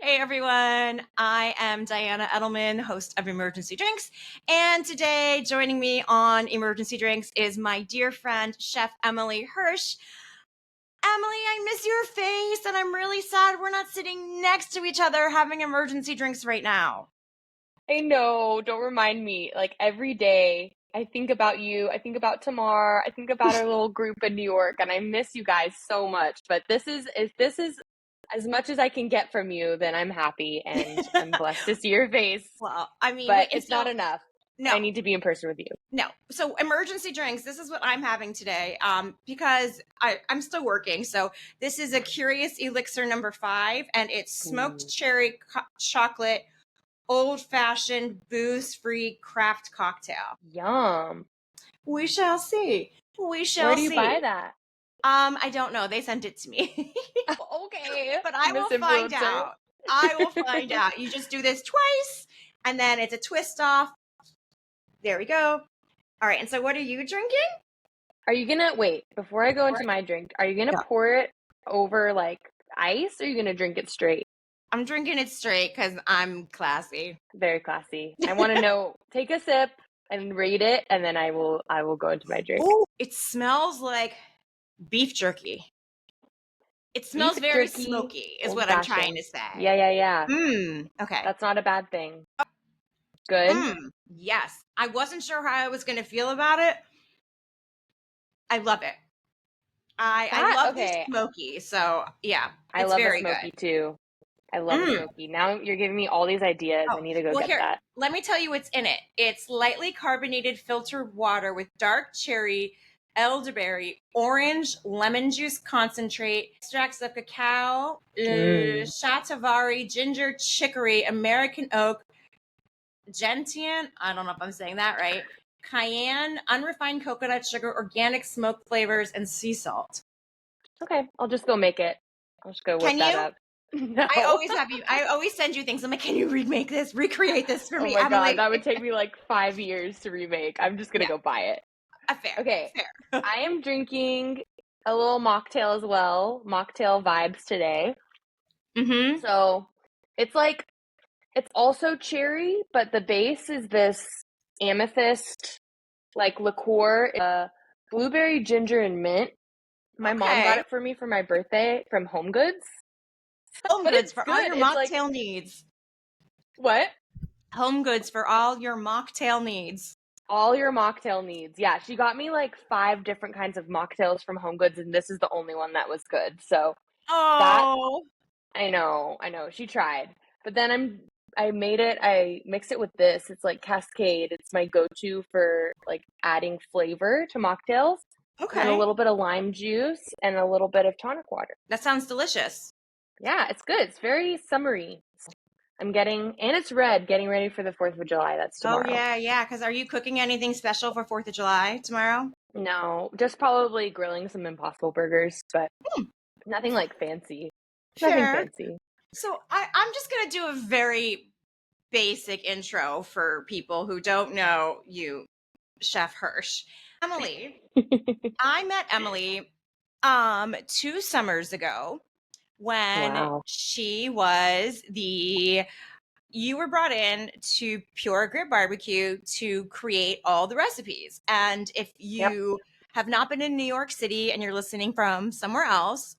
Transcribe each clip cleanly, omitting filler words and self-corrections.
Hey everyone, I am Diana Edelman, host of Emergency Drinks, and today joining me on Emergency Drinks is my dear friend, Chef Emily Hersh. Emily, I miss your face, and I'm really sad we're not sitting next to each other having emergency drinks right now. I know, don't remind me. Like every day, I think about you. I think about Tamar. I think about our little group in New York, and I miss you guys so much. But this is if this is as much as I can get from you, then I'm happy and I'm blessed to see your face. Well, I mean, But wait, and it's not so, enough. no, I need to be in person with you. no. So emergency drinks, this is what I'm having today because I'm still working. So this is a Curious Elixir number 5, and it's smoked Ooh, cherry chocolate old-fashioned booze-free craft cocktail. yum. We shall see. We Where shall do you buy see. that? I don't know. They sent it to me. Okay, But I Miss will find Influencer. out. I will find out. You just do this twice and then it's a twist off. There we go. All right. And so what are you drinking? Are you gonna wait before I go into my drink? Are you gonna Yeah. pour it over like ice, or are you gonna drink it straight? I'm drinking it straight because I'm classy. Very classy. I want to know. Take a sip and rate it, and then I will go into my drink. Oh, it smells like beef jerky. It Beef smells very jerky, smoky, is old what I'm trying fashioned. to say. Yeah, yeah, yeah. Okay. That's not a bad thing. Good. Yes. I wasn't sure how I was going to feel about it. I love it. I That love the okay. smoky. So, yeah, I it's love a very good. smoky too. I love a smoky. Now you're giving me all these ideas. Oh, I need to go well, get here, that. let me tell you what's in it. It's lightly carbonated filtered water with dark cherry, elderberry, orange, lemon juice concentrate, extracts of cacao, Mm. shatavari, ginger, chicory, American oak, gentian. I don't know if I'm saying that right. Cayenne, unrefined coconut sugar, organic smoke flavors, and sea salt. Okay, I'll just go make it. I'll just go whip Can that you? up. No. I always send you things. I'm like, can you remake this, recreate this for Oh me, my God, Emily? that would take me like 5 years to remake. I'm just gonna Yeah, go buy it. fair, Okay, fair. I am drinking a little mocktail as well. Mocktail vibes today. Mm-hmm. So it's like, it's also cherry, but the base is this amethyst, like liqueur, blueberry, ginger, and mint. My mom got Okay. it for me for my birthday from Home Goods, Home but goods it's for all good. your It's like, mocktail needs. what? Home goods for all your mocktail needs. All your mocktail needs. Yeah, she got me like 5 different kinds of mocktails from Home Goods, and this is the only one that was good. So that Oh, I know. She tried. But then I made it, I mixed it with this. It's like Cascade. It's my go-to for like adding flavor to mocktails. And then a okay. little bit of lime juice and a little bit of tonic water. That sounds delicious. Yeah, it's good. It's very summery. I'm getting, and it's red, getting ready for the 4th of July. That's Oh tomorrow. yeah, yeah. Because are you cooking anything special for 4th of July tomorrow? No, just probably grilling some Impossible burgers, but Hmm, nothing like fancy. Nothing fair. fancy. So I'm just gonna do a very basic intro for people who don't know you, Chef Hersh. Emily, I met Emily 2 summers ago when Wow. she was the you were brought in to Pure Grit Barbecue to create all the recipes. And if Yep. you have not been in New York City and you're listening from somewhere else,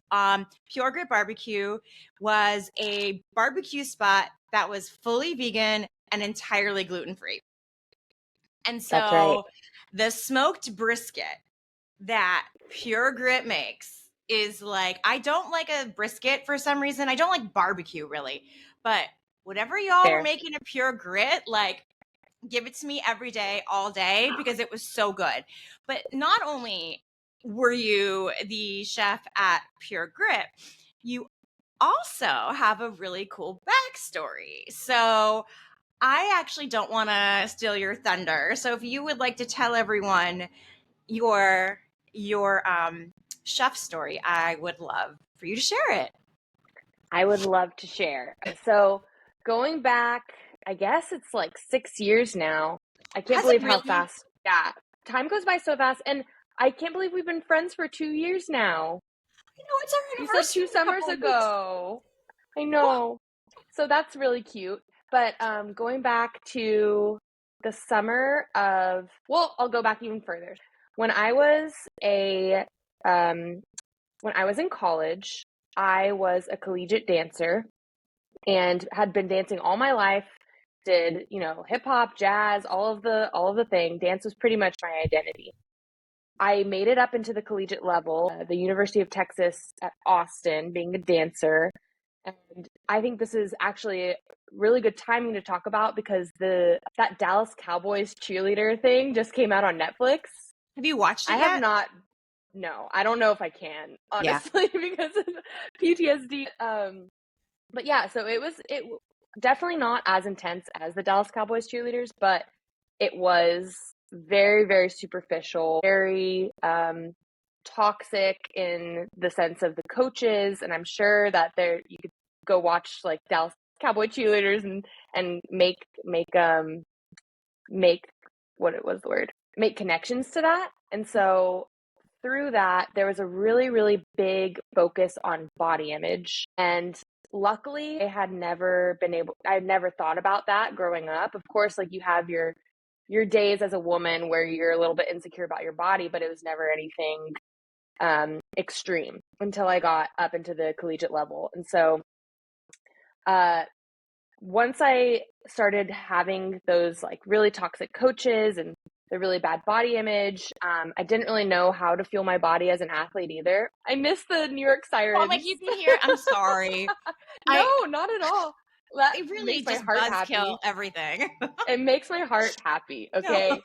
Pure Grit Barbecue was a barbecue spot that was fully vegan and entirely gluten free. And That's right. so the smoked brisket that Pure Grit makes is like, I don't like a brisket for some reason. I don't like barbecue really, but whatever y'all were Fair. making a Pure Grit, like, give it to me every day, all day, because it was so good. But not only were you the chef at Pure Grit, you also have a really cool backstory. So I actually don't want to steal your thunder. So if you would like to tell everyone your chef story, I would love for you to share it. I would love to share. So, going back, I guess it's like 6 years now. I can't Has it believe how really? fast, yeah, time goes by so fast. And I can't believe we've been friends for 2 years now. You know, it's our You said anniversary two in a summers couple of weeks. ago. I know. So that's really cute. But going back to the summer of, well, I'll go back even further. When I was a when I was in college, I was a collegiate dancer and had been dancing all my life. Did, hip hop, jazz, all of the thing. Dance was pretty much my identity. I made it up into the collegiate level, the University of Texas at Austin, being a dancer. And I think this is actually really good timing to talk about because that Dallas Cowboys cheerleader thing just came out on Netflix. Have you watched I it have yet? not. No, I don't know if I can, Yeah. honestly, because of PTSD. But yeah, so it definitely not as intense as the Dallas Cowboys cheerleaders, but it was very, very superficial, very toxic in the sense of the coaches. And I'm sure that you could go watch like Dallas Cowboy cheerleaders and make what it was the word make connections to that. And so through that, there was a really, really big focus on body image. And luckily, I had never thought about that growing up. Of course, like you have your days as a woman where you're a little bit insecure about your body, but it was never anything extreme until I got up into the collegiate level. And so once I started having those like really toxic coaches and the really bad body image, I didn't really know how to feel my body as an athlete either. I miss the New York Oh, Sirens. you can hear. I'm sorry. No, not at all. That It really makes my just heart buzzkill happy. everything. It makes my heart happy, okay?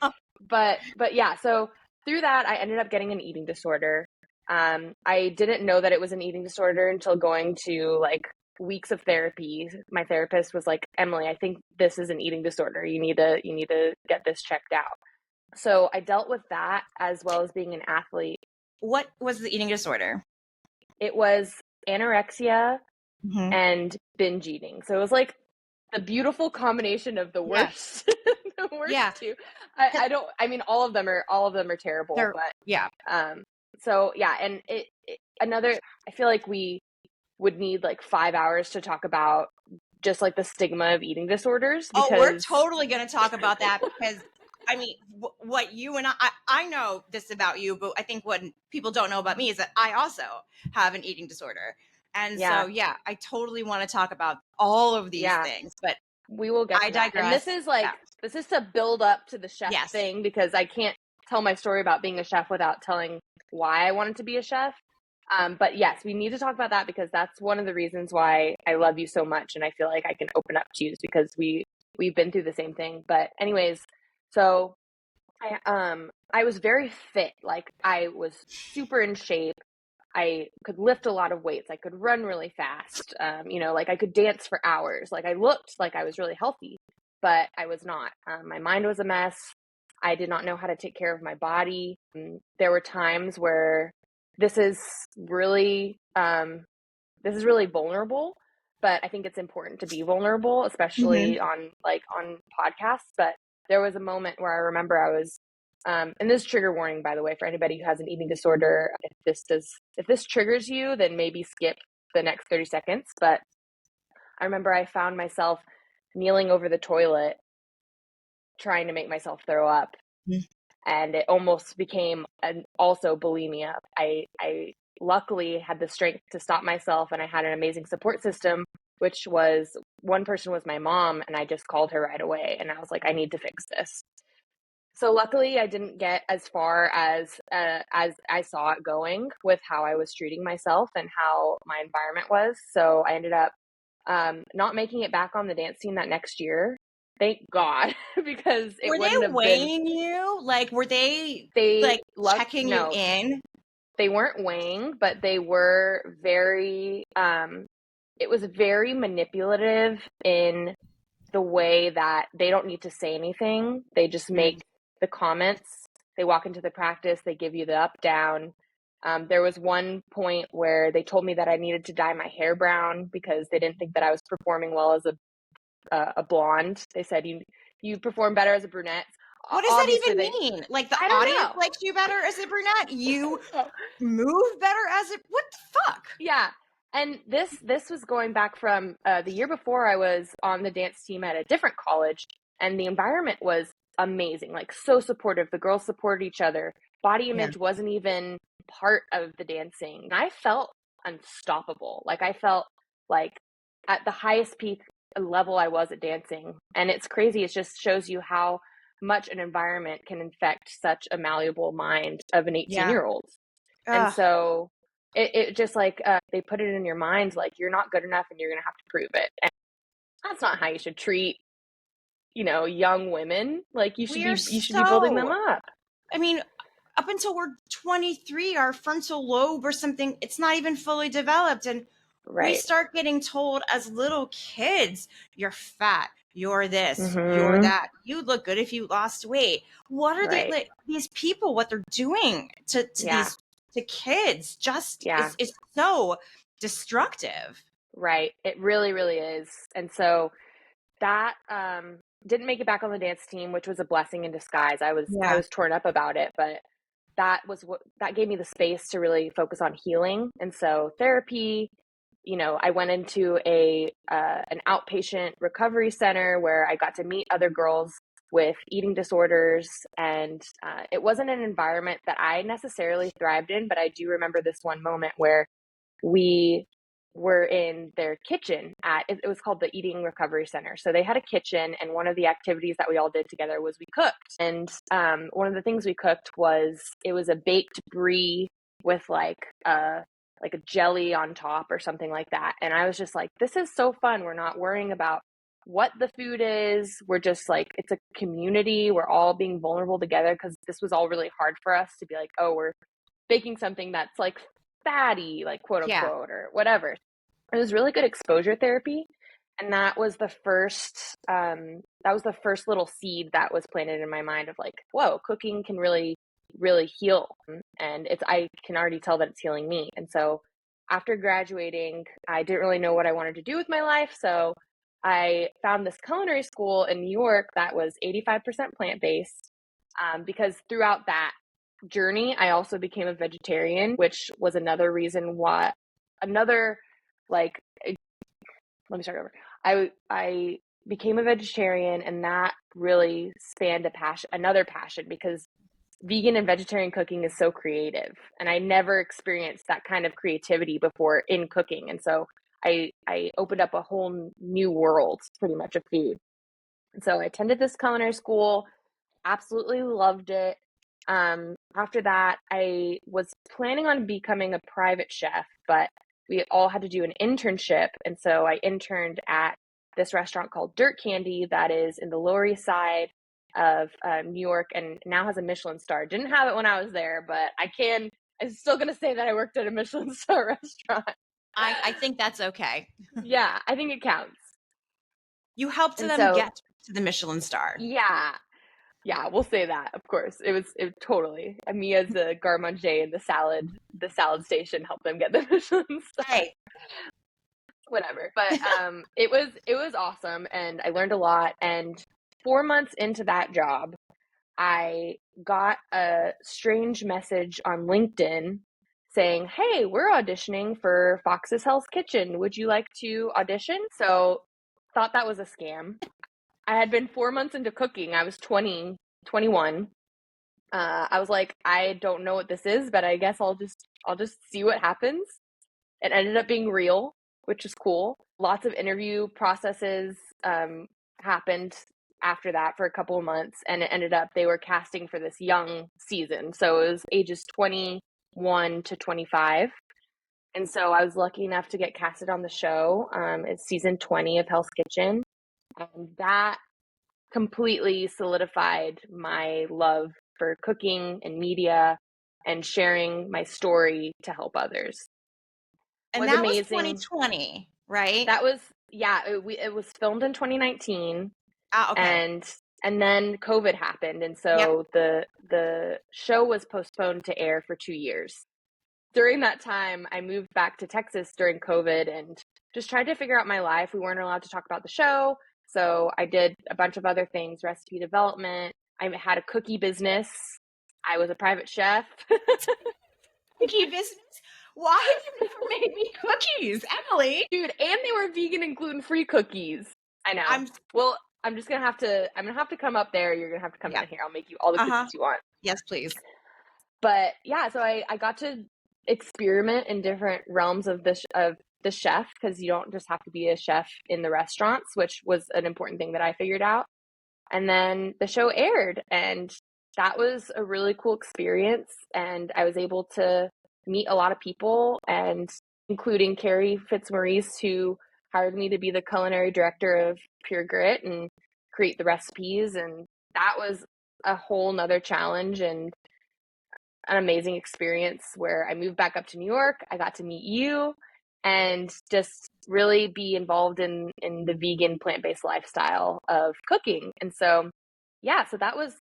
But yeah, so through that, I ended up getting an eating disorder. I didn't know that it was an eating disorder until going to like weeks of therapy. My therapist was like, Emily, I think this is an eating disorder. You need to get this checked out. So I dealt with that as well as being an athlete. What was the eating disorder? It was anorexia Mm-hmm. and binge eating. So it was like the beautiful combination of the Yeah. worst, the worst Yeah. two. I mean, all of them are terrible, but Yeah. so yeah, and I feel like we would need like 5 hours to talk about just like the stigma of eating disorders Oh, we're because totally going to talk about that because I mean, what you and I know this about you, but I think what people don't know about me is that I also have an eating disorder. And so, yeah, yeah, I totally want to talk about all of these yeah, things, but we will get I to that. And this digress. is like, Yeah. this is to build up to the chef Yes. thing because I can't tell my story about being a chef without telling why I wanted to be a chef. But yes, we need to talk about that because that's one of the reasons why I love you so much. And I feel like I can open up to you because we've been through the same thing. But anyways, so I was very fit. Like I was super in shape. I could lift a lot of weights. I could run really fast. Like I could dance for hours. Like I looked like I was really healthy, but I was not. My mind was a mess. I did not know how to take care of my body. There were times where this is really vulnerable, but I think it's important to be vulnerable, Mm-hmm. especially on podcasts. But there was a moment where I remember I was and this trigger warning, by the way, for anybody who has an eating disorder, if this triggers you, then maybe skip the next 30 seconds. But I remember I found myself kneeling over the toilet trying to make myself throw up. And it almost became also bulimia. I luckily had the strength to stop myself, and I had an amazing support system, which was one person was my mom, and I just called her right away, and I was like, I need to fix this. So luckily, I didn't get as far as I saw it going with how I was treating myself and how my environment was. So I ended up not making it back on the dance team that next year. Thank God, because it Were they wouldn't have been. weighing you? Like, were they They like checking you no, in? they weren't weighing, but they were very. It was very manipulative in the way that they don't need to say anything. They just make the comments. They walk into the practice. They give you the up down. There was one point where they told me that I needed to dye my hair brown because they didn't think that I was performing well as a blonde. They said you perform better as a brunette. What does that Obviously, even mean? Like the I don't audience know. likes you better as a brunette? You move better as a what the fuck? Yeah. And this was going back from the year before. I was on the dance team at a different college, and the environment was amazing, like so supportive. The girls supported each other. Body Yeah. image wasn't even part of the dancing. And I felt unstoppable. Like I felt like at the highest peak level I was at dancing. And it's crazy. It just shows you how much an environment can infect such a malleable mind of an 18-year-old. And Ugh. so it just like they put it in your mind like you're not good enough and you're gonna have to prove it. And that's not how you should treat, young women. Like We're you should be building them so, up. I mean, up until we're 23, our frontal lobe or something, it's not even fully developed. And we Right. start getting told as little kids, you're fat, you're this, you're Mm-hmm. that, you'd look good if you lost weight. What are Right. these people, what they're doing to Yeah. these to kids just Yeah. is so destructive. Right. It really, really is. And so that didn't make it back on the dance team, which was a blessing in disguise. I Yeah. was torn up about it, but that gave me the space to really focus on healing. And so therapy, I went into an outpatient recovery center where I got to meet other girls with eating disorders, and it wasn't an environment that I necessarily thrived in, but I do remember this one moment where we were in their kitchen it was called the Eating Recovery Center. So they had a kitchen, and one of the activities that we all did together was we cooked. And one of the things we cooked it was a baked brie with like a jelly on top or something like that. And I was just like, this is so fun. We're not worrying about what the food is. We're just like, it's a community. We're all being vulnerable together, because this was all really hard for us to be like, oh, we're baking something that's like fatty, like quote Yeah. unquote, or whatever. It was really good exposure therapy. And that was the first little seed that was planted in my mind of like, whoa, cooking can really, really heal. And I can already tell that it's healing me. And so after graduating, I didn't really know what I wanted to do with my life. So I found this culinary school in New York that was 85% plant-based, because throughout that journey, I also became a vegetarian, which was another reason why, like, let me start over. I became a vegetarian, and that really spanned another passion, because vegan and vegetarian cooking is so creative, and I never experienced that kind of creativity before in cooking. And so I opened up a whole new world pretty much of food. And so I attended this culinary school, absolutely loved it. After that, I was planning on becoming a private chef, but we all had to do an internship. And so I interned at this restaurant called Dirt Candy that is in the Lower East Side of New York, and now has a Michelin star. Didn't have it when I was there, but I'm still going to say that I worked at a Michelin star restaurant. I think that's okay. Yeah, I think it counts. You helped And them so, get to the Michelin star. yeah, yeah, we'll say that. Of course, it totally. Me as a garde manger in the salad station helped them get the Michelin star. Hey, Whatever. But it was awesome, and I learned a lot. And 4 months into that job, I got a strange message on LinkedIn saying, "Hey, we're auditioning for Fox's Hell's Kitchen. Would you like to audition?" So thought that was a scam. I had been 4 months into cooking. I was 20, 21. I was like, I don't know what this is, but I guess I'll just see what happens. It ended up being real, which is cool. Lots of interview processes happened after that for a couple of months, and it ended up they were casting for this young season. So it was ages 21 to 25. And so I was lucky enough to get casted on the show. It's season 20 of Hell's Kitchen. And that completely solidified my love for cooking and media and sharing my story to help others. and Was that was amazing. 2020, right? That was, yeah, it was filmed in 2019, Ah, okay. and then COVID happened, and Yep. so the show was postponed to air for 2 years. During that time, I moved back to Texas during COVID and just tried to figure out my life. We weren't allowed to talk about the show, so I did a bunch of other things, recipe development. I had a cookie business. I was a private chef. Cookie business. Why have you never made me cookies, Emily? Dude, and they were vegan and gluten-free cookies. I know. Well, I'm gonna have to come up there. You're gonna have to come in here. I'll make you all the cookies you want. Yes, please. But yeah, so I got to experiment in different realms of the chef, because you don't just have to be a chef in the restaurants, which was an important thing that I figured out. And then the show aired, and that was a really cool experience. And I was able to meet a lot of people, and including Carrie Fitzmaurice, who hired me to be the culinary director of Pure Grit and create the recipes. And that was a whole nother challenge and an amazing experience where I moved back up to New York. I got to meet you and just really be involved in the vegan plant-based lifestyle of cooking. And so yeah, so that was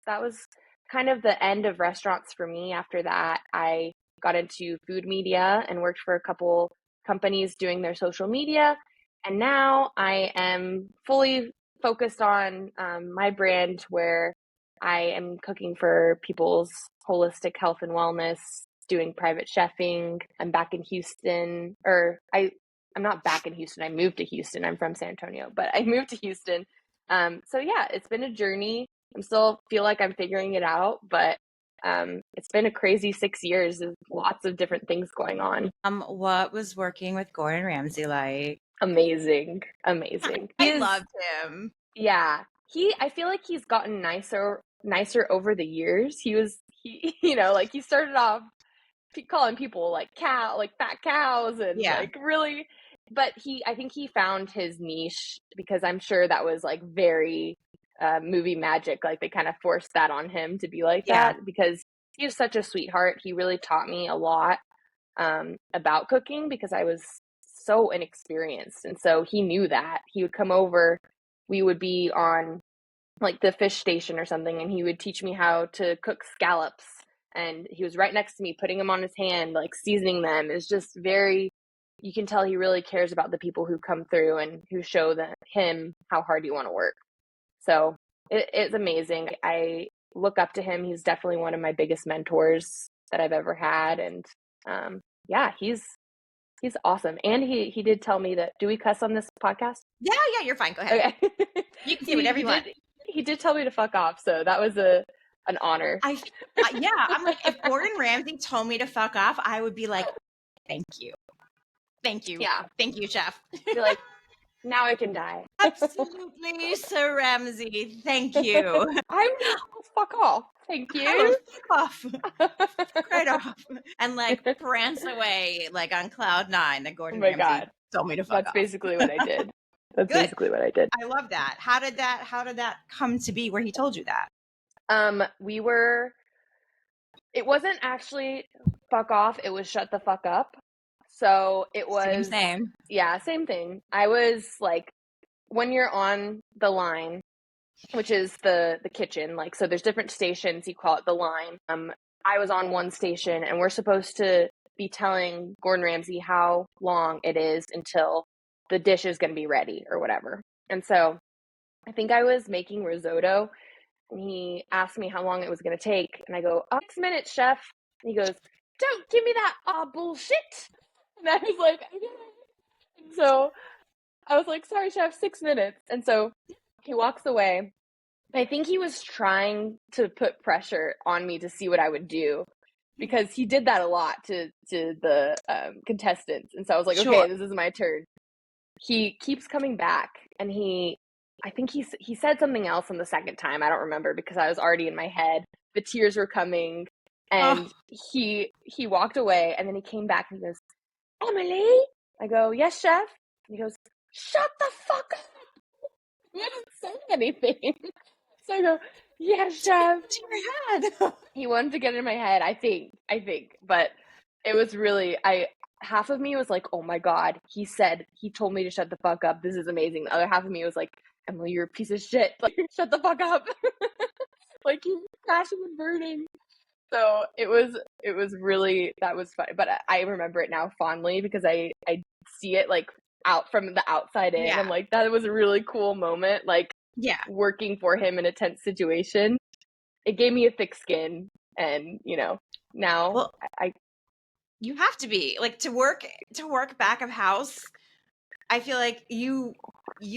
kind of the end of restaurants for me. After that, I got into food media and worked for a couple companies doing their social media. And now I am fully focused on my brand, where I am cooking for people's holistic health and wellness, doing private chefing. I'm back in Houston, or I'm not back in Houston. I moved to Houston. I'm from San Antonio, but I moved to Houston. So yeah, it's been a journey. I'm still feel like I'm figuring it out, but it's been a crazy 6 years of lots of different things going on. What was working with Gordon Ramsay like? Amazing. I loved him. Yeah. I feel like he's gotten nicer over the years. He he started off calling people like fat cows and like really, but I think he found his niche, because I'm sure that was like very movie magic. Like they kind of forced that on him to be like that, because he was such a sweetheart. He really taught me a lot about cooking, because I was so inexperienced. And so he knew that. He would come over, we would be on like the fish station or something, and he would teach me how to cook scallops. And he was right next to me, putting them on his hand, like seasoning them. Is just very, you can tell he really cares about the people who come through and who show him how hard you want to work. So it's amazing. I look up to him. He's definitely one of my biggest mentors that I've ever had. And yeah, he's awesome. And he did tell me that, do we cuss on this podcast? Yeah, you're fine. Go ahead. Okay. You can say whatever you want. He did tell me to fuck off, so that was an honor. Yeah, I'm like, if Gordon Ramsay told me to fuck off, I would be like, thank you. Yeah. Thank you, chef. You're like, now I can die. Absolutely, Sir Ramsay. Thank you. I'm fuck off. Thank you. Fuck off. Fuck right off. And like prance away like on cloud 9 that Gordon Ramsay told me to fuck off. That's basically what I did. Basically what I did. I love that. How did that come to be where he told you that? It wasn't actually fuck off, it was shut the fuck up. So it was same. Yeah, same thing. I was like, when you're on the line, which is the kitchen, like, so there's different stations, you call it the line. I was on one station, and we're supposed to be telling Gordon Ramsay how long it is until the dish is going to be ready or whatever. And so I think I was making risotto, and he asked me how long it was going to take. And I go, 6 minutes, chef. And he goes, don't give me that bullshit. And I was like, okay. And so I was like, sorry, chef, 6 minutes. And so he walks away. I think he was trying to put pressure on me to see what I would do, because he did that a lot to the contestants. And so I was like, okay, this is my turn. He keeps coming back, and I think he said something else on the second time. I don't remember, because I was already in my head. The tears were coming, and he walked away, and then he came back and he goes, Emily? I go, yes, chef. And he goes, shut the fuck up. He didn't say anything. So I go, yeah, chef. To your head. He wanted to get in my head, I think. But it was really, half of me was like, oh my God, he told me to shut the fuck up. This is amazing. The other half of me was like, Emily, you're a piece of shit. Like, shut the fuck up. Like, you're crashing and burning. So it was really, that was funny. But I remember it now fondly, because I see it like out from the outside in. I'm like, that was a really cool moment. Like, working for him in a tense situation. It gave me a thick skin, and now You have to be like to work back of house. I feel like you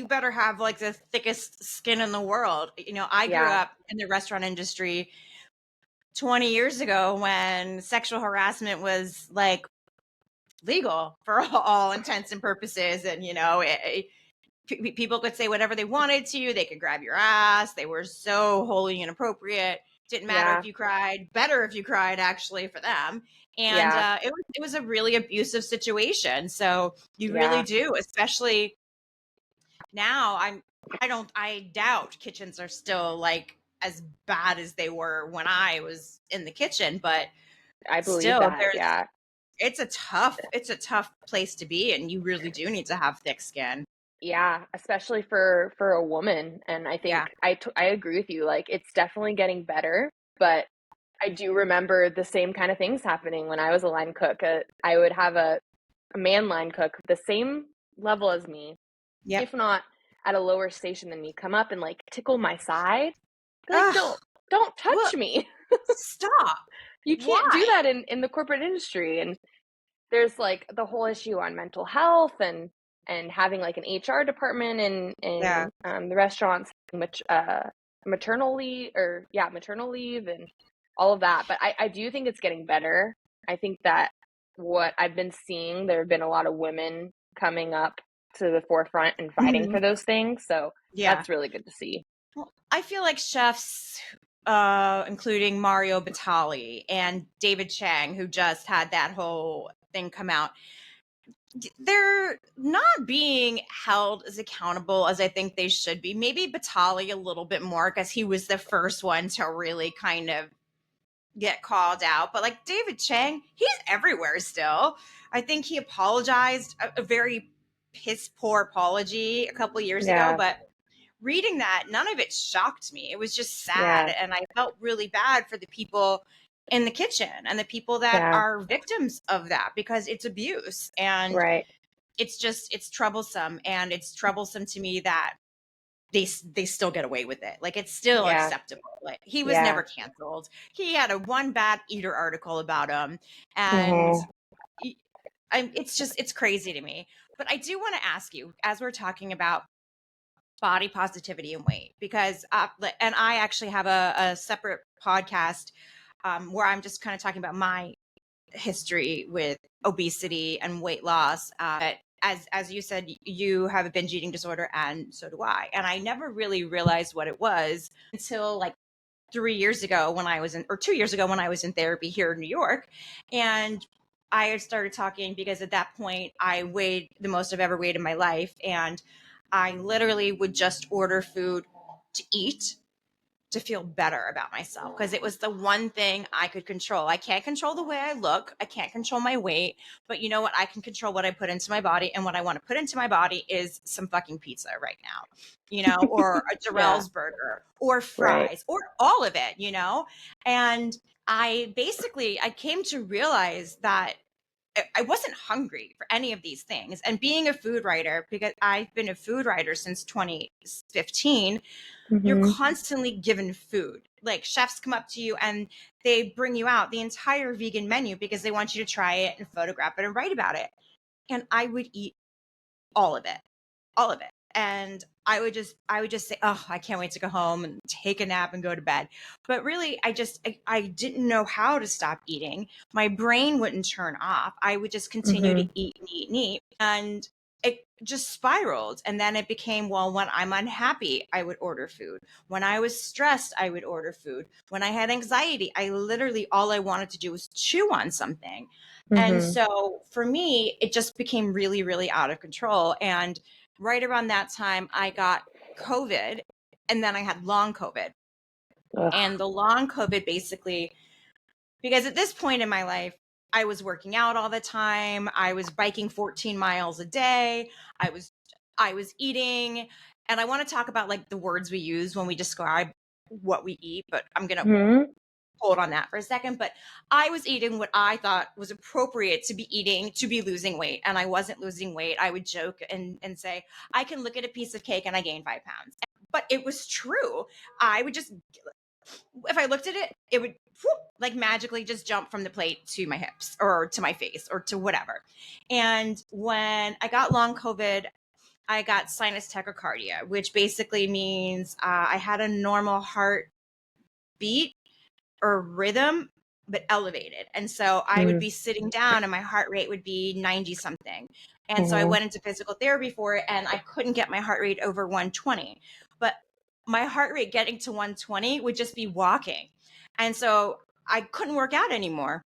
better have like the thickest skin in the world. You know, I grew Yeah. up in the restaurant industry 20 years ago when sexual harassment was like legal for all intents and purposes, and you know, people could say whatever they wanted to you. They could grab your ass. They were so wholly inappropriate. Didn't matter if Yeah. you cried. Better if you cried, actually, for them. And Yeah. it was a really abusive situation. So you really Yeah. do, especially now. I doubt kitchens are still like as bad as they were when I was in the kitchen, but I believe still, that. Yeah. it's a tough place to be, and you really do need to have thick skin. Yeah, especially for a woman, and I think Yeah. I agree with you, like, it's definitely getting better, but I do remember the same kind of things happening when I was a line cook. I would have a man line cook the same level as me, Yep. if not at a lower station than me, come up and, like, tickle my side. Be like, Ugh. Don't touch What? me. Stop. You can't do Why? that in the corporate industry." And there's like the whole issue on mental health and having like an HR department Yeah. in the restaurants, which maternal leave and all of that. But I do think it's getting better. I think that what I've been seeing, there have been a lot of women coming up to the forefront and fighting Mhm. for those things. So Yeah. that's really good to see. Well, I feel like chefs, including Mario Batali and David Chang, who just had that whole thing come out, they're not being held as accountable as I think they should be. Maybe Batali a little bit more because he was the first one to really kind of get called out. But like David Chang, he's everywhere still. I think he apologized, a very piss poor apology a couple years ago, Yeah, but reading that, none of it shocked me. It was just sad. yeah, And I felt really bad for the people in the kitchen and the people that yeah, are victims of that, because it's abuse. And right. it's troublesome. And it's troublesome to me that they still get away with it. Like, it's still Yeah, acceptable. Like, he was yeah. never canceled. He had a one bad eater article about him. And Hmm. it's crazy to me. But I do want to ask you, as we're talking about body positivity and weight, because and I actually have a separate podcast where I'm just kind of talking about my history with obesity and weight loss. But as you said, you have a binge eating disorder, and so do I. And I never really realized what it was until like 3 years ago when I was in, or 2 years ago when I was in therapy here in New York. And I had started talking because at that point I weighed the most I've ever weighed in my life. And I literally would just order food to eat to feel better about myself, because it was the one thing I could control. I can't control the way I look. I can't control my weight, but you know what? I can control what I put into my body. And what I want to put into my body is some fucking pizza right now, you know, or a Yeah, Jarrell's burger or right. fries or all of it, you know? And I came to realize that I wasn't hungry for any of these things. And being a food writer, because I've been a food writer since 2015, you're Hmm. constantly given food. Like, chefs come up to you and they bring you out the entire vegan menu because they want you to try it and photograph it and write about it. And I would eat all of it, all of it. And I would just say, oh, I can't wait to go home and take a nap and go to bed. But really, I didn't know how to stop eating. My brain wouldn't turn off. I would just continue to Hmm. eat and eat and eat. And it just spiraled. And then it became, well, when I'm unhappy, I would order food. When I was stressed, I would order food. When I had anxiety, I literally, all I wanted to do was chew on something. And Hmm. so for me, it just became really, really out of control. And right around that time, I got COVID, and then I had long COVID. Ugh. And the long COVID basically, because at this point in my life, I was working out all the time. I was biking 14 miles a day. I was I was eating, and I want to talk about like the words we use when we describe what we eat, but I'm going to Mhm. hold on that for a second. But I was eating what I thought was appropriate to be eating to be losing weight, and I wasn't losing weight. I would joke and say, I can look at a piece of cake and I gain 5 pounds. But it was true. I would just if I looked at it, it would whoop, like magically just jump from the plate to my hips or to my face or to whatever. And when I got long COVID, I got sinus tachycardia, which basically means I had a normal heart beat or rhythm, but elevated. And so I would be sitting down and my heart rate would be 90 something. And so I went into physical therapy for it, and I couldn't get my heart rate over 120. But my heart rate getting to 120 would just be walking. And so I couldn't work out anymore.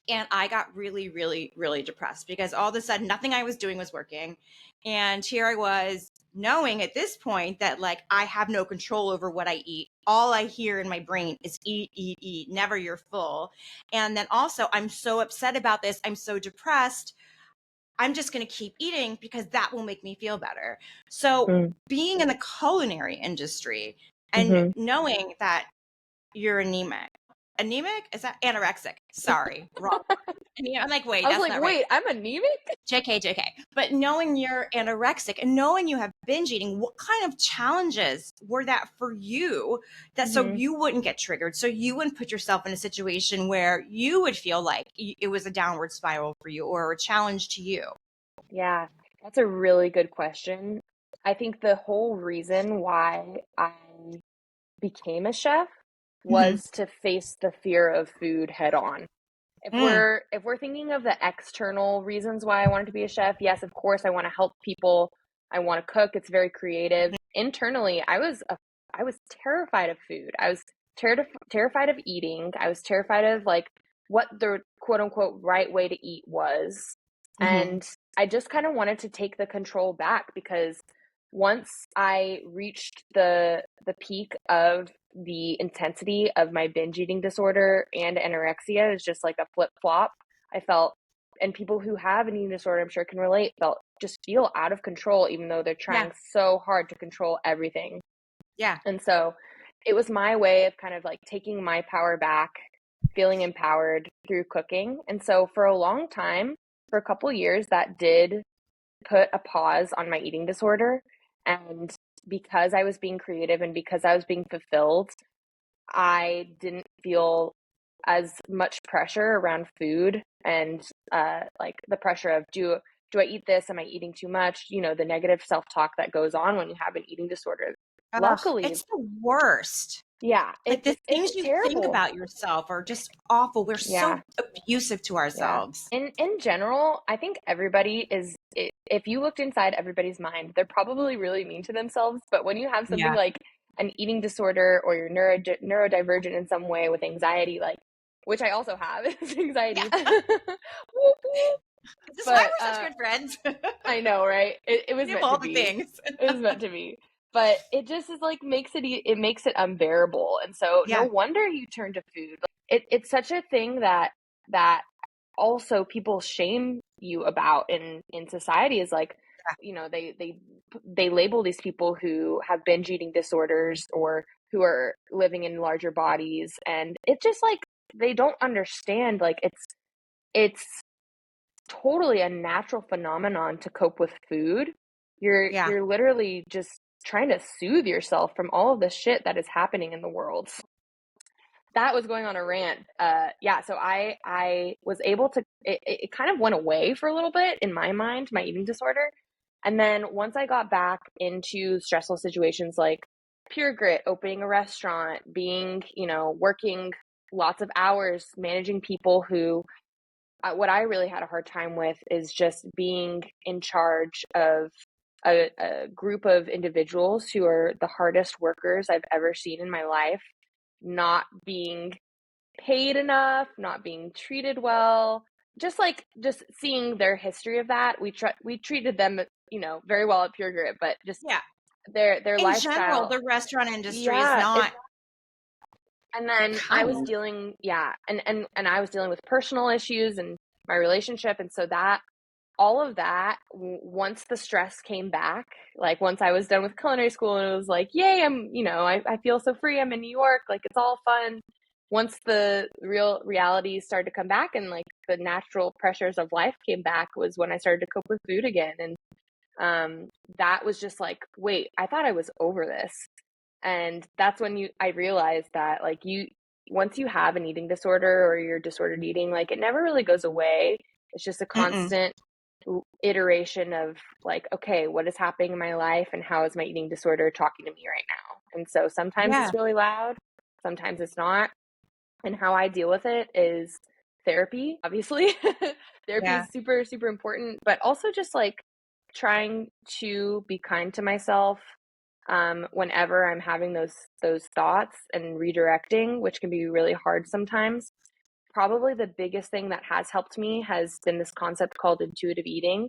And I got really, really, really depressed because all of a sudden nothing I was doing was working. And here I was knowing at this point that like I have no control over what I eat. All I hear in my brain is eat, eat, eat, never you're full. And then also I'm so upset about this. I'm so depressed. I'm just going to keep eating because that will make me feel better. So being in the culinary industry and knowing that you're anemic, is that anorexic? Sorry, wrong. I'm like, wait, I was that's like, not right. wait, I'm anemic? JK. But knowing you're anorexic and knowing you have binge eating, what kind of challenges were that for you that so you wouldn't get triggered, so you wouldn't put yourself in a situation where you would feel like it was a downward spiral for you or a challenge to you? Yeah, that's a really good question. I think the whole reason why I became a chef Mm-hmm. was to face the fear of food head on. Mm, If we're thinking of the external reasons why I wanted to be a chef, yes, of course I want to help people. I want to cook. It's very creative. Internally, I was terrified of food. I was terrified of eating. I was terrified of like what the quote unquote right way to eat was. mm-hmm. And I just kind of wanted to take the control back because once I reached the peak of the intensity of my binge eating disorder and anorexia is just like a flip flop. I felt, and people who have an eating disorder, I'm sure can relate, just feel out of control, even though they're Yeah. trying so hard to control everything. Yeah. And so it was my way of kind of like taking my power back, feeling empowered through cooking. And so for a long time, for a couple years, that did put a pause on my eating disorder. And because I was being creative and because I was being fulfilled, I didn't feel as much pressure around food and like the pressure of do I eat this? Am I eating too much? You know, the negative self-talk that goes on when you have an eating disorder. Ugh, Luckily, it's the worst. yeah, Like the it's things you think terrible. about yourself are just awful. We're Yeah. so abusive to Yeah. ourselves. In general, I think everybody if you looked inside everybody's mind, they're probably really mean to themselves, but when you have something Yeah. like an eating disorder or you're neurodivergent in some way with anxiety, like which I also have, is Yeah. anxiety. Whoop, whoop. This is why But we're such good friends. I know, right? It was We have meant to all the be. things. It was meant to be. But it just is like it makes it unbearable. And so no Yeah. wonder you turn to food. It's such a thing that also people shame you about in society is like, you know, they label these people who have binge eating disorders or who are living in larger bodies, and it's just like they don't understand like it's totally a natural phenomenon to cope with food. Yeah. You're literally just trying to soothe yourself from all of the shit that is happening in the world. That was going on a rant. Yeah, so I was able to it kind of went away for a little bit in my mind, my eating disorder. And then once I got back into stressful situations like Pure Grit, opening a restaurant, being, you know, working lots of hours, managing people who what I really had a hard time with is just being in charge of a group of individuals who are the hardest workers I've ever seen in my life, not being paid enough, not being treated well, just seeing their history of that. We treated them, you know, very well at Pure Grit, but just Yeah. their In general, lifestyle. the restaurant industry is Yeah, not and then I was kind. dealing, yeah, and I was dealing with personal issues and my relationship, and so that all of that, once the stress came back, like once I was done with culinary school and it was like, yay, you know, I feel so free. I'm in New York. Like it's all fun. Once the real reality started to come back and like the natural pressures of life came back was when I started to cope with food again. And that was just like, wait, I thought I was over this. And that's when I realized that like once you have an eating disorder or you're disordered eating, like it never really goes away. It's just a Mm-mm. constant iteration of like, okay, what is happening in my life and how is my eating disorder talking to me right now? And so sometimes Yeah. it's really loud, sometimes it's not. And how I deal with it is therapy, obviously. Therapy Yeah. is super, super important, but also just like trying to be kind to myself whenever I'm having those thoughts and redirecting, which can be really hard sometimes. Probably the biggest thing that has helped me has been this concept called intuitive eating.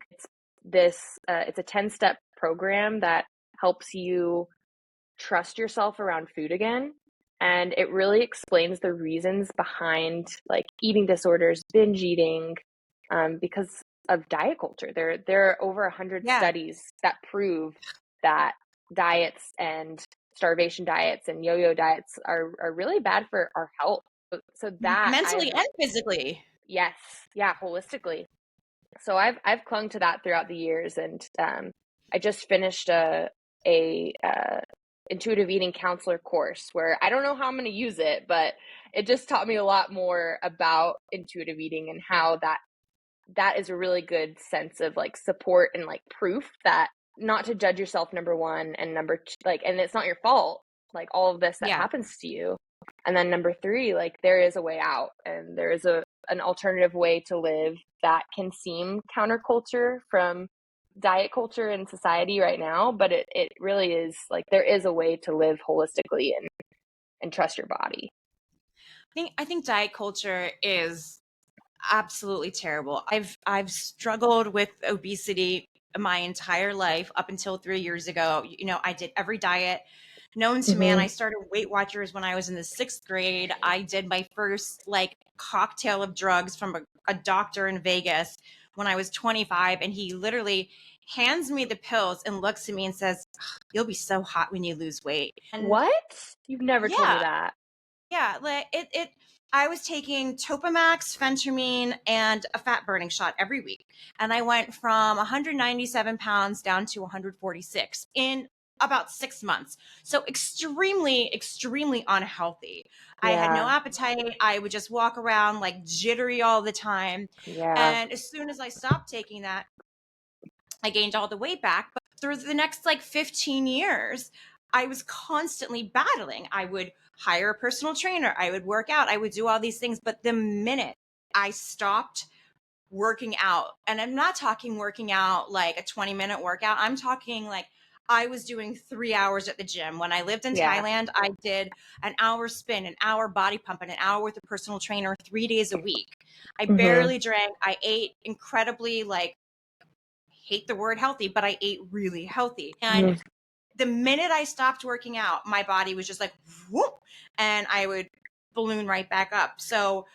It's a 10-step program that helps you trust yourself around food again. And it really explains the reasons behind like eating disorders, binge eating, because of diet culture. There are over 100 Yeah. studies that prove that diets and starvation diets and yo-yo diets are really bad for our health. So that Mentally and physically. yes, yeah, holistically. So I've clung to that throughout the years, and I just finished a intuitive eating counselor course where I don't know how I'm going to use it, but it just taught me a lot more about intuitive eating and how that is a really good sense of like support and like proof that not to judge yourself, number one, and number two, like, and it's not your fault, like all of this that Yeah. happens to you. And then number three, like there is a way out and there is an alternative way to live that can seem counterculture from diet culture and society right now, but it really is like there is a way to live holistically and trust your body. I think diet culture is absolutely terrible. I've struggled with obesity my entire life up until 3 years ago. I did every diet known to man. I Mm-hmm. started Weight Watchers when I was in the 6th grade. I did my first like cocktail of drugs from a doctor in Vegas when I was 25, and he literally hands me the pills and looks at me and says, "You'll be so hot when you lose weight." And What? You've never told me yeah, that. yeah, like I was taking Topamax, phentermine, and a fat burning shot every week. And I went from 197 pounds down to 146 in about 6 months. So extremely, extremely unhealthy. I had no Yeah. appetite. I would just walk around like jittery all the time. Yeah. And as soon as I stopped taking that, I gained all the weight back. But through the next like 15 years, I was constantly battling. I would hire a personal trainer, I would work out, I would do all these things. But the minute I stopped working out, and I'm not talking working out like a 20-minute workout, I'm talking like I was doing 3 hours at the gym. When I lived in Yeah. Thailand, I did an hour spin, an hour body pump, and an hour with a personal trainer 3 days a week. I Mm-hmm. barely drank. I ate incredibly, like, hate the word healthy, but I ate really healthy. And Mm-hmm. the minute I stopped working out, my body was just like, whoop, and I would balloon right back up. So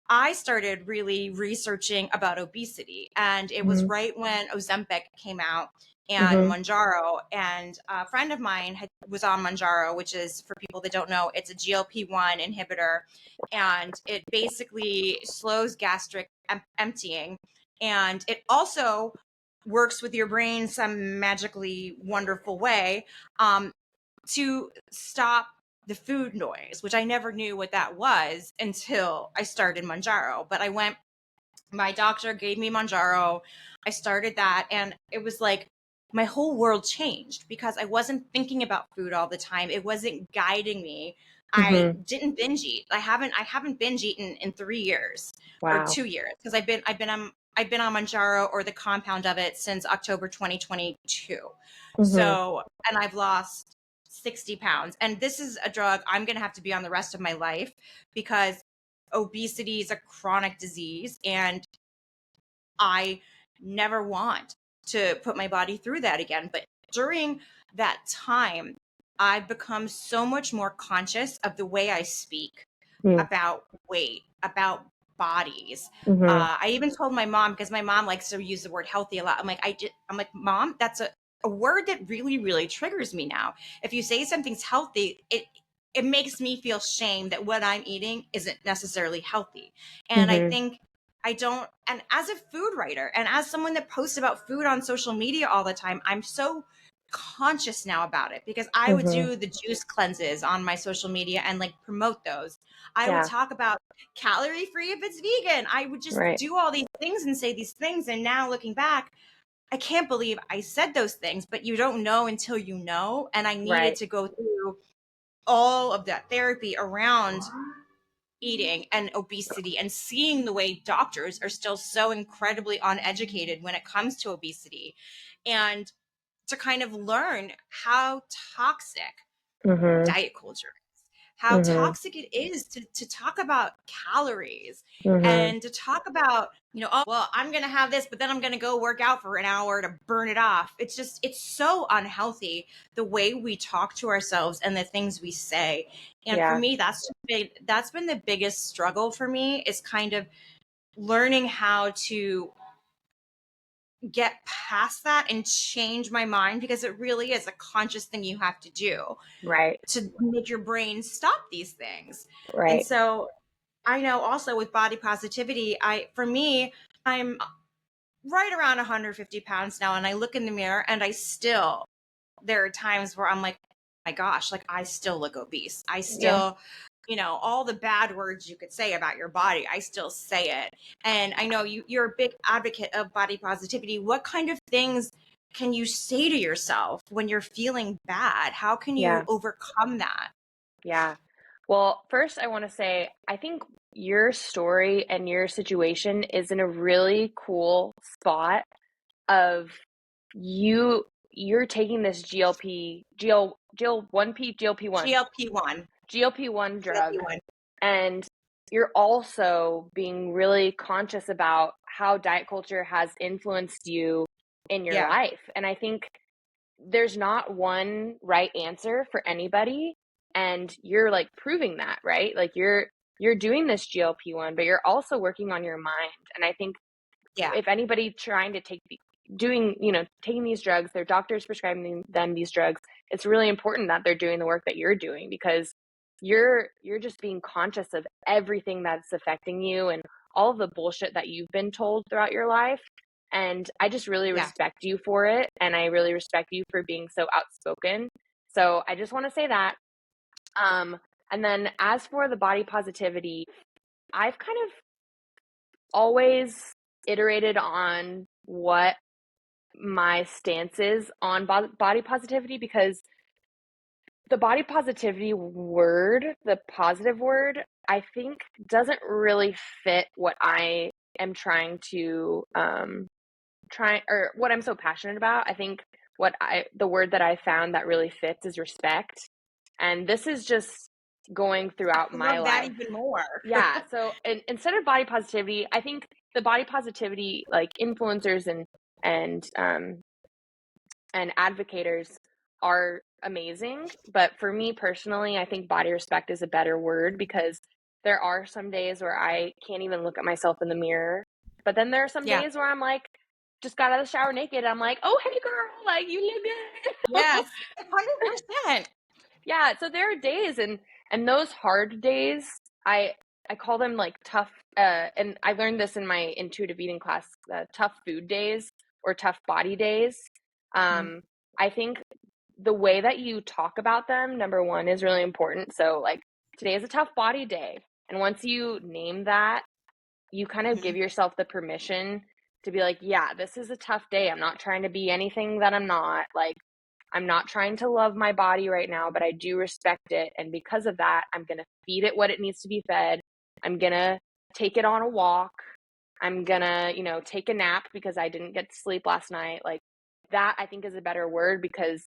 I started really researching about obesity. And it was right when Ozempic came out and Mm-hmm. Mounjaro. And a friend of mine was on Mounjaro, which is, for people that don't know, it's a GLP-1 inhibitor. And it basically slows gastric emptying. And it also works with your brain some magically wonderful way, um, to stop the food noise, which I never knew what that was until I started Manjaro. But my doctor gave me Manjaro. I started that, and it was like my whole world changed because I wasn't thinking about food all the time. It wasn't guiding me. I Mm-hmm. didn't binge eat. I haven't binge eaten in 3 years or Wow. 2 years, because I've been on Manjaro or the compound of it since October 2022. Mm-hmm. So, and I've lost 60 pounds. And this is a drug I'm going to have to be on the rest of my life, because obesity is a chronic disease, and I never want to put my body through that again. But during that time, I've become so much more conscious of the way I speak about weight, about bodies. Mm-hmm. I even told my mom, because my mom likes to use the word healthy a lot. I'm like, Mom, that's a word that really, really triggers me now. If you say something's healthy, it makes me feel shame that what I'm eating isn't necessarily healthy. And I Mm-hmm. think I don't, and as a food writer and as someone that posts about food on social media all the time, I'm so conscious now about it, because I would Mm-hmm. do the juice cleanses on my social media and like promote those. I would Yeah. talk about calorie free if it's vegan. I would just Right. do all these things and say these things. And now looking back, I can't believe I said those things, but you don't know until you know. And I needed Right. to go through all of that therapy around eating and obesity, and seeing the way doctors are still so incredibly uneducated when it comes to obesity, and to kind of learn how toxic Mm-hmm. diet culture is, how Mm-hmm. toxic it is to talk about calories, Mm-hmm. and to talk about, oh, well, I'm going to have this, but then I'm going to go work out for an hour to burn it off. It's so unhealthy, the way we talk to ourselves and the things we say. And for Yeah. me, that's been the biggest struggle for me, is kind of learning how to get past that and change my mind, because it really is a conscious thing you have to do Right. to make your brain stop these things. And Right. so I know also with body positivity, for me, I'm right around 150 pounds now, and I look in the mirror and there are times where I'm like, oh my gosh, like I still look obese. I Yeah. still, all the bad words you could say about your body, I still say it. And I know you're a big advocate of body positivity. What kind of things can you say to yourself when you're feeling bad? How can you Yeah. overcome that? Yeah. Well, first I want to say, I think your story and your situation is in a really cool spot of you're taking this GLP-1 GLP-1. GLP-1 drug, GLP-1. and you're also being really conscious about how diet culture has influenced you in your Yeah. life. And I think there's not one right answer for anybody, and you're like proving that, right? Like you're doing this GLP-1, but you're also working on your mind. And I think Yeah. if anybody trying to taking these drugs, their doctors prescribing them these drugs, it's really important that they're doing the work that you're doing, because you're just being conscious of everything that's affecting you and all of the bullshit that you've been told throughout your life. And I just really Yeah. respect you for it, and I really respect you for being so outspoken. So I just want to say that. And then as for the body positivity, I've kind of always iterated on what my stance is on body positivity, because the body positivity word, the positive word, I think doesn't really fit what I am trying to or what I'm so passionate about. I think the word that I found that really fits is respect. And this is just going throughout I my love that life. even more. Yeah. So instead of body positivity, I think the body positivity like influencers and um and advocators are amazing. But for me personally, I think body respect is a better word, because there are some days where I can't even look at myself in the mirror. But then there are some Yeah. days where I'm like, just got out of the shower naked. I'm like, oh, hey girl, like you look good. Yes. 100%. Yeah, so there are days, and those hard days, I call them like tough and I learned this in my intuitive eating class, tough food days or tough body days. Mhm. I think the way that you talk about them, number one, is really important. So like today is a tough body day, and once you name that, you kind of give Mhm. yourself the permission to be like, yeah, this is a tough day. I'm not trying to be anything that I'm not. Like, I'm not trying to love my body right now, but I do respect it. And because of that, I'm going to feed it what it needs to be fed. I'm going to take it on a walk. I'm going to, take a nap because I didn't get to sleep last night. Like, that I think is a better word, because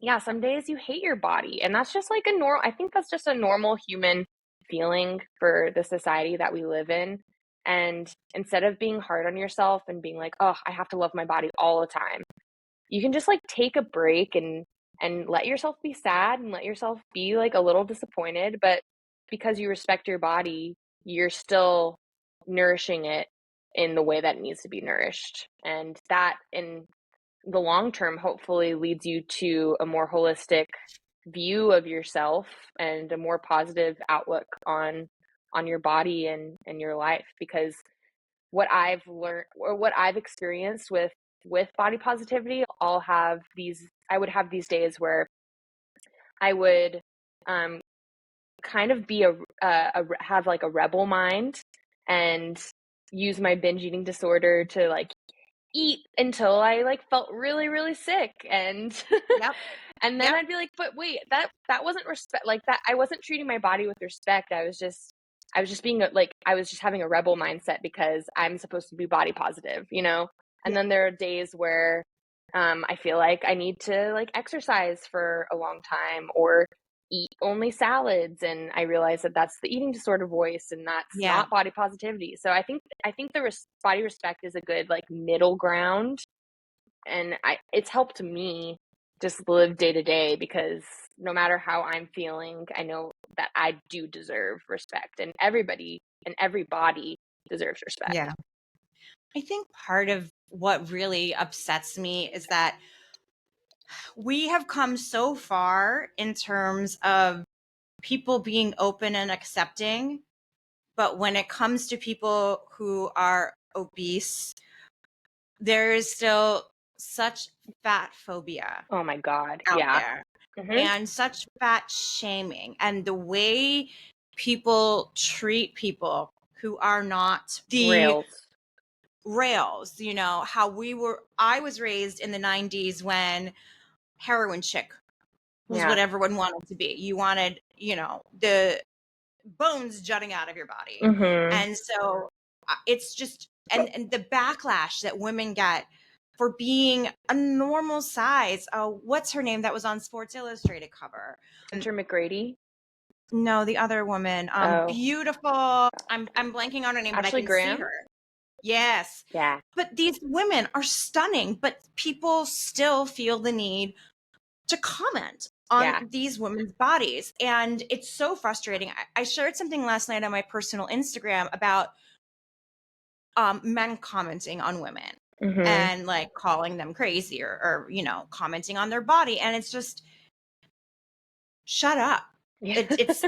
yeah, some days you hate your body, and that's just like I think that's just a normal human feeling for the society that we live in. And instead of being hard on yourself and being like, oh, I have to love my body all the time, you can just like take a break and let yourself be sad and let yourself be like a little disappointed. But because you respect your body, you're still nourishing it in the way that it needs to be nourished. And that in the long term hopefully leads you to a more holistic view of yourself and a more positive outlook on your body and your life. Because what I've learned or what I've experienced with body positivity, I'll have these I would have these days where I would um, kind of be have like a rebel mind and use my binge eating disorder to like eat until I like felt really, really sick. And Yep. and then Yep. I'd be like, but wait, that wasn't respect. Like that, I wasn't treating my body with respect. I was just being like, I was just having a rebel mindset because I'm supposed to be body positive, you know? And Yeah. then there are days where I feel like I need to like exercise for a long time or eat only salads, and I realize that that's the eating disorder voice and that's Yeah. not body positivity. So I think the body respect is a good like middle ground, and it's helped me just live day to day because no matter how I'm feeling, I know that I do deserve respect, and everybody and everybody deserves respect. Yeah. I think part of what really upsets me is that we have come so far in terms of people being open and accepting. But when it comes to people who are obese, there is still such fat phobia Oh my God. out Yeah. there Mm-hmm. and such fat shaming. And the way people treat people who are not the Rails. rails, I was raised in the 90s when heroin chick was Yeah. what everyone wanted to be. You wanted, the bones jutting out of your body. Mm-hmm. And so it's just, and the backlash that women get for being a normal size. Oh, what's her name that was on Sports Illustrated cover? Enter McGrady. No, the other woman, Oh, beautiful. I'm blanking on her name, but I Ashley can see Graham. her. Yes. Yeah. But these women are stunning, but people still feel the need to comment on Yeah. these women's bodies. And it's so frustrating. I shared something last night on my personal Instagram about men commenting on women Mm-hmm. and like calling them crazy or commenting on their body. And it's just, shut up. Yeah. It's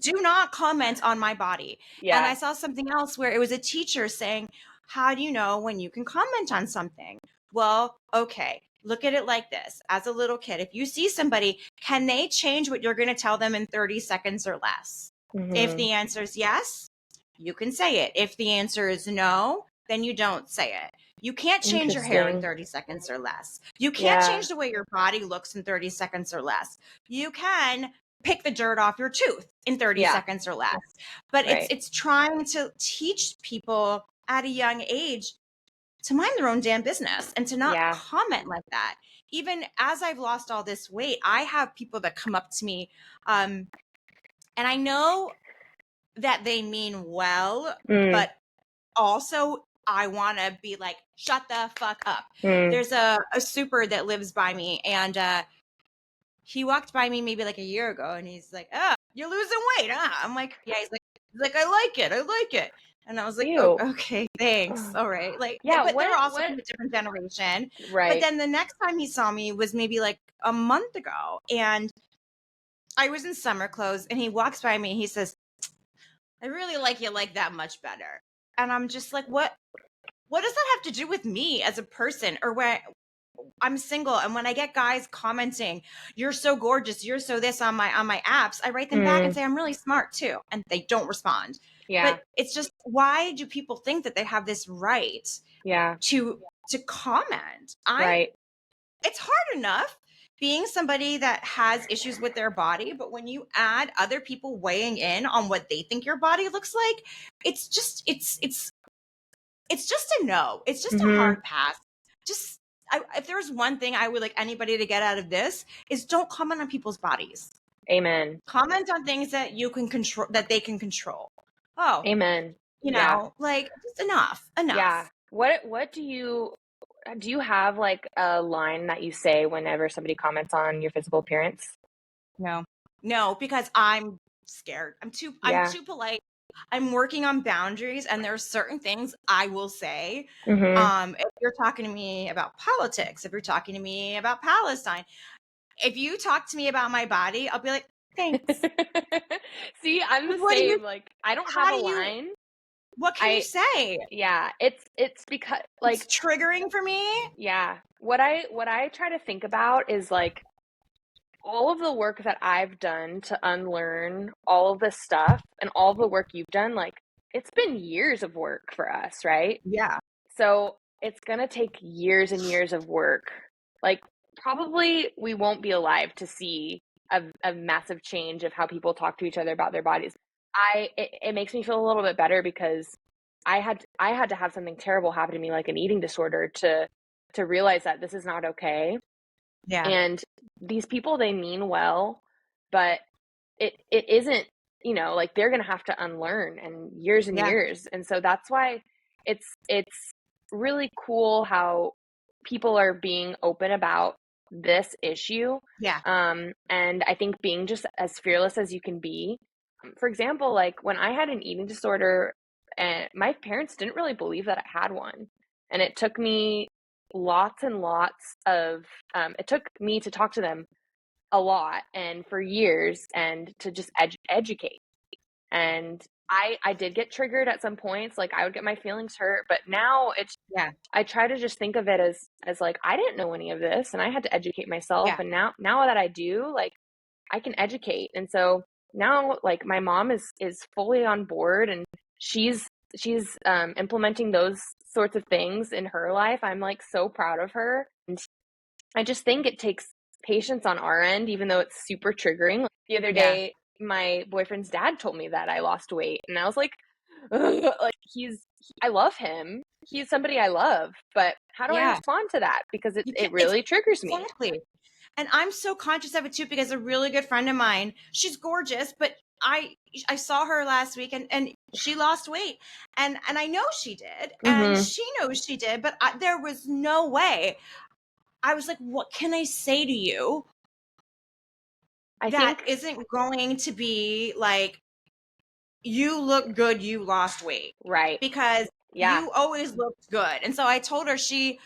do not comment on my body. And I Yeah. saw something else where it was a teacher saying, how do you know when you can comment on something? Well, okay, look at it like this. As a little kid, if you see somebody, can they change what you're going to tell them in 30 seconds or less? If Mm-hmm. the answer is yes, you can say it. If the answer is no, then you don't say it. You can't change your hair in Interesting. 30 seconds or less. You can't Yeah. change the way your body looks in 30 seconds or less. You can pick the dirt off your tooth in 30 Yeah. seconds or less. But Right. it's trying to teach people at a young age to mind their own damn business and to not Yeah. comment like that. Even as I've lost all this weight, I have people that come up to me, and I know that they mean well, Mm. but also I want to be like, shut the fuck up. Mm. There's a super that lives by me, and he walked by me maybe like a year ago, and he's like, oh, you're losing weight, huh? I'm like, yeah. He's like, I like it. I like it. And I was like, oh, Ew. okay, thanks. Ugh. All right. Like, Yeah. but they're also What? from a different generation. But Right. then the next time he saw me was maybe like a month ago. And I was in summer clothes, and he walks by me and he says, I really like you like that much better. And I'm just like, what does that have to do with me as a person? Or when I'm single and when I get guys commenting, you're so gorgeous, you're so this on my apps, I write them back and Mm. say I'm really smart too, and they don't respond. But Yeah. it's just, why do people think that they have this right Yeah. to comment? Right. It's hard enough being somebody that has issues with their body, but when you add other people weighing in on what they think your body looks like, it's just a no. It's just a Mm-hmm. hard pass. Just if there's one thing I would like anybody to get out of this is don't comment on people's bodies. Amen. Comment on things that you can control, that they can control. Oh, Amen. Yeah. like just enough, Yeah. enough. What do you have like a line that you say whenever somebody comments on your physical appearance? No, no, because I'm scared. I'm Yeah. too polite. I'm working on boundaries, and there are certain things I will say. Mm-hmm. If you're talking to me about politics, if you're talking to me about Palestine, if you talk to me about my body, I'll be like, thanks. See, I'm the What do you, same. Like, I don't have how a do you, line. What can you say? Yeah, it's because It's like, triggering for me. yeah, what I try to think about is like all of the work that I've done to unlearn all of this stuff and all the work you've done, like it's been years of work for us, right? Yeah. So it's gonna take years and years of work. Like probably we won't be alive to see a massive change of how people talk to each other about their bodies. It makes me feel a little bit better because I had to have something terrible happen to me, like an eating disorder, to realize that this is not okay. Yeah. And these people, they mean well, but it isn't, like they're going to have to unlearn and years and Yeah. years. And so that's why it's really cool how people are being open about this issue. Yeah. And I think being just as fearless as you can be. For example, like when I had an eating disorder, and my parents didn't really believe that I had one. And it took me lots and lots of, it took me to talk to them a lot and for years and to just educate. And I did get triggered at some points, like I would get my feelings hurt, but now it's, Yeah. I try to just think of it as like I didn't know any of this and I had to educate myself, Yeah. and now that I do, like I can educate. And so now like my mom is fully on board, and she's implementing those sorts of things in her life. I'm like so proud of her. And I just think it takes patience on our end, even though it's super triggering. Like, the other Yeah. day, my boyfriend's dad told me that I lost weight, and I was like, ugh, like I love him. He's somebody I love, but how do I Yeah. respond to that? Because You it can't, it's really triggers me. exactly. And I'm so conscious of it too, because a really good friend of mine, she's gorgeous, but I saw her last week, and she lost weight, and I know she did, and Mm-hmm. she knows she did, but there was no way. I was like, what can I say to you I that think, isn't going to be like, you look good, you lost weight? right. Because Yeah. you always looked good. And so I told her she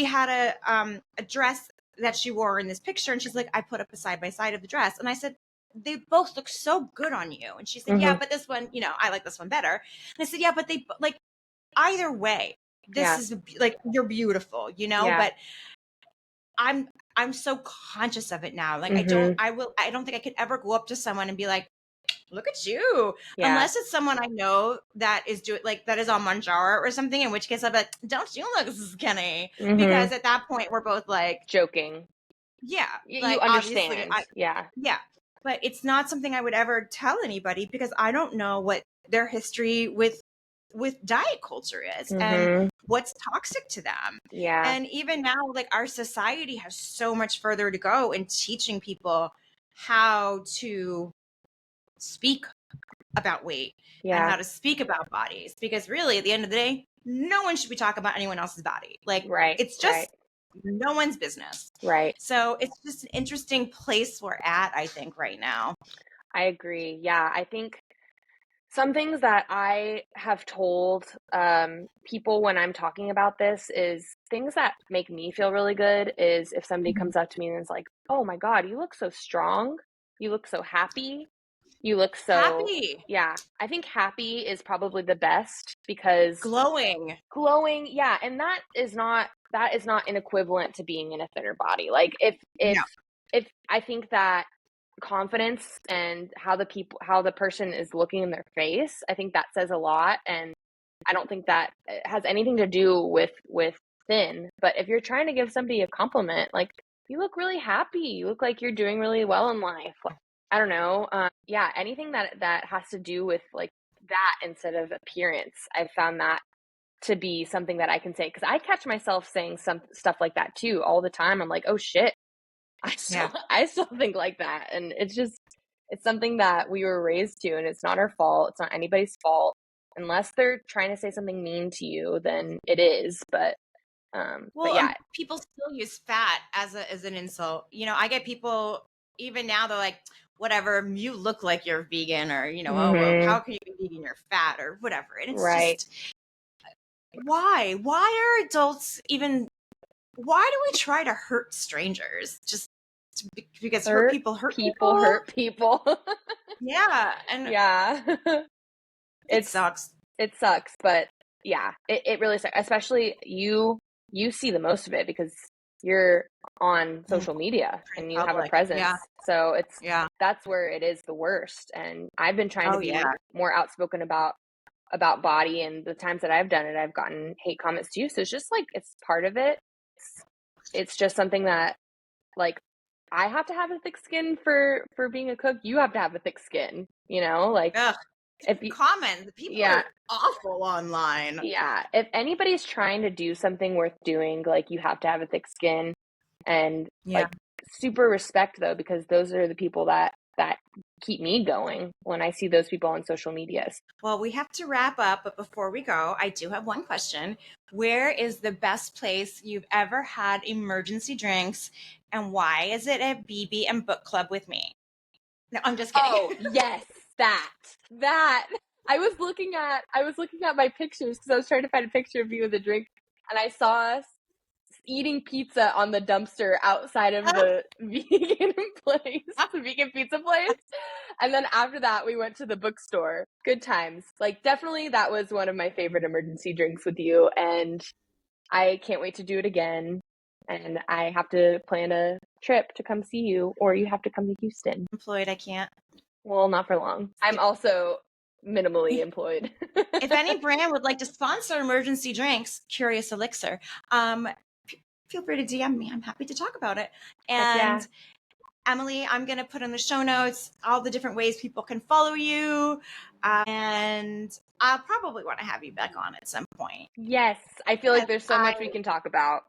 had a dress that she wore in this picture, and she's like, I put up a side by side of the dress, and I said, they both look so good on you. And she said, yeah, Mm-hmm. but this one, I like this one better. And I said, yeah, but they, like, either way, this Yeah. is like, you're beautiful, Yeah. but I'm so conscious of it now. Like, Mm-hmm. I don't think I could ever go up to someone and be like, look at you, Yeah. unless it's someone I know that is doing, like, that is on Manjaro or something, in which case I'm like, don't you look skinny? Mm-hmm. Because at that point we're both like, Joking. yeah, You like, obviously understand. Yeah. yeah, but it's not something I would ever tell anybody, because I don't know what their history with diet culture is, and Mm-hmm. what's toxic to them. Yeah. And even now, like, our society has so much further to go in teaching people how to speak about weight and Yeah. how to speak about bodies, because really, at the end of the day, no one should be talking about anyone else's body. Like, Right. it's Right. just no one's business. Right. So it's just an interesting place we're at, I think, right now. I agree. Yeah. I think some things that I have told people when I'm talking about this is things that make me feel really good is if somebody Mhm. comes up to me and is like, oh my God, you look so strong. You look so happy. You look so, Happy, yeah. I think happy is probably the best because glowing. glowing, yeah, and that is not an equivalent to being in a thinner body. Like No. if I think that confidence and how the person is looking in their face, I think that says a lot, and I don't think that it has anything to do with thin. But if you're trying to give somebody a compliment, like you look really happy, you look like you're doing really well in life. Like, I don't know, yeah, anything that has to do with like that instead of appearance, I've found that to be something that I can say, because I catch myself saying some stuff like that too all the time. I'm like, oh shit, I still Yeah. I still think like that, and it's something that we were raised to, and it's not our fault. It's not anybody's fault unless they're trying to say something mean to you. Then it is, but Well, yeah. people still use fat as an insult. I get people even now, they're like, whatever, you look like you're vegan, or, oh, well, Mm-hmm. how can you be vegan? You're fat, or whatever. And it's Right. just, why are adults even, why do we try to hurt strangers just because Hurt hurt people people? hurt people. Yeah. And Yeah. it It's sucks. it sucks, but yeah, it really sucks. Especially you see the most of it because you're on social media Pretty and you have a public. presence. Yeah. So Yeah. that's where it is the worst. And I've been trying to Oh, be yeah. more outspoken about body, and the times that I've done it, I've gotten hate comments too. So it's just like it's part of it. It's just something that like I have to have a thick skin for being a cook. You have to have a thick skin, like Ugh. if you Common. The people yeah, are awful online. yeah, if anybody's trying to do something worth doing, like you have to have a thick skin and Yeah. like super respect though, because those are the people that keep me going when I see those people on social medias. Well, we have to wrap up, but before we go, I do have one question. Where is the best place you've ever had emergency drinks, and why is it at BB and Book Club with me? No, I'm just kidding. Oh, yes, that. I was looking at my pictures because I was trying to find a picture of you with a drink, and I saw us eating pizza on the dumpster outside of the vegan place, the vegan pizza place. And then after that, we went to the bookstore. Good times. Like, definitely that was one of my favorite emergency drinks with you, and I can't wait to do it again. And I have to plan a trip to come see you, or you have to come to Houston. Employed, I can't. Well, not for long. I'm also minimally employed. If any brand would like to sponsor emergency drinks, Curious Elixir, feel free to DM me. I'm happy to talk about it. Heck yeah. And Emily, I'm going to put in the show notes all the different ways people can follow you. And I'll probably want to have you back on at some point. Yes. I feel like there's so much we can talk about.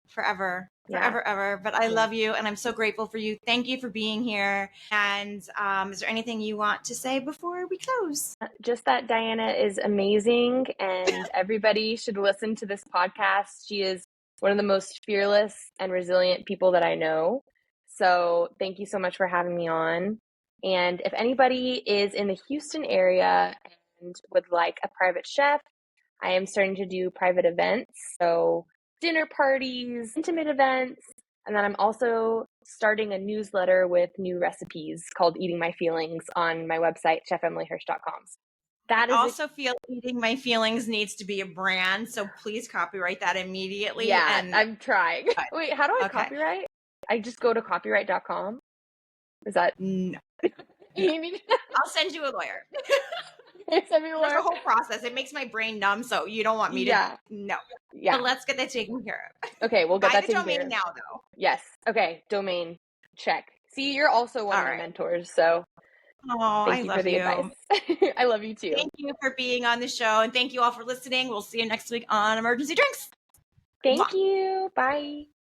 Forever, Yeah. ever. But I love you, and I'm so grateful for you. Thank you for being here. And is there anything you want to say before we close? Just that Diana is amazing, and everybody should listen to this podcast. She is one of the most fearless and resilient people that I know. So thank you so much for having me on. And if anybody is in the Houston area and would like a private chef, I am starting to do private events. So dinner parties, intimate events. And then I'm also starting a newsletter with new recipes called Eating My Feelings on my website, chefemilyhersh.com. I also feel Eating My Feelings needs to be a brand, so please copyright that immediately. Yeah, and I'm trying. Wait, how do I copyright? I just go to copyright.com. Is that no? I'll send you a lawyer. Send me a lawyer. There's a whole process. It makes my brain numb, so you don't want me to. No. Yeah. But let's get that taken care of. Okay, we'll get that taken care of. Buy the domain now, though. Yes. Okay, domain. Check. See, you're also one of my mentors, so thank you for the advice. I love you too. Thank you for being on the show, and thank you all for listening. We'll see you next week on Emergency Drinks. Thank you. Bye.